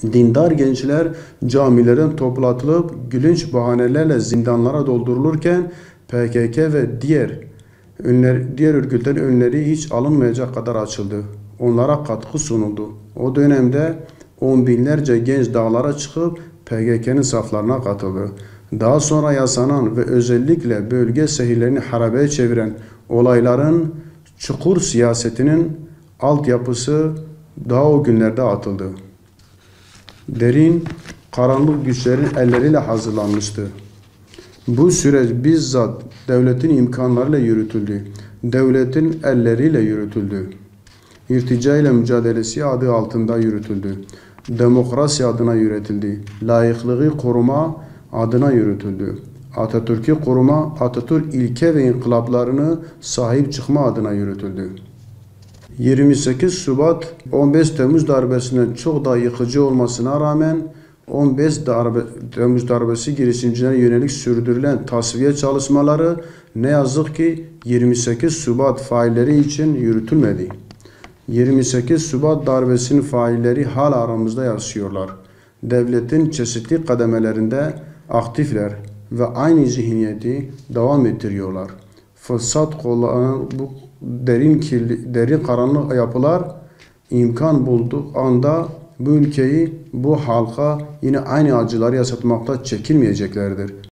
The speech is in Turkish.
Dindar gençler camilerin toplatılıp gülünç bahanelerle zindanlara doldurulurken PKK ve diğer örgütlerin önleri hiç alınmayacak kadar açıldı. Onlara katkı sunuldu. O dönemde on binlerce genç dağlara çıkıp PKK'nın saflarına katıldı. Daha sonra yasanan ve özellikle bölge şehirlerini harabeye çeviren olayların çukur siyasetinin altyapısı daha o günlerde atıldı. Derin, karanlık güçlerin elleriyle hazırlanmıştı. Bu süreç bizzat devletin imkanlarıyla yürütüldü. Devletin elleriyle yürütüldü. İrtica ile mücadelesi adı altında yürütüldü. Demokrasi adına yürütüldü. Layıklığı koruma adına yürütüldü. Atatürk'ü koruma, Atatürk ilke ve inkılaplarını sahip çıkma adına yürütüldü. 28 Şubat 15 Temmuz darbesinden çok daha yıkıcı olmasına rağmen 15 Temmuz darbesi girişimcilerine yönelik sürdürülen tasfiye çalışmaları ne yazık ki 28 Şubat failleri için yürütülmedi. 28 Şubat darbesinin failleri hala aramızda yaşıyorlar. Devletin çeşitli kademelerinde aktifler ve aynı zihniyeti devam ettiriyorlar. Fırsat kullanan bu derin karanlık yapılar imkan bulduk anda bu ülkeyi, bu halka yine aynı acıları yaşatmakta çekinmeyeceklerdir.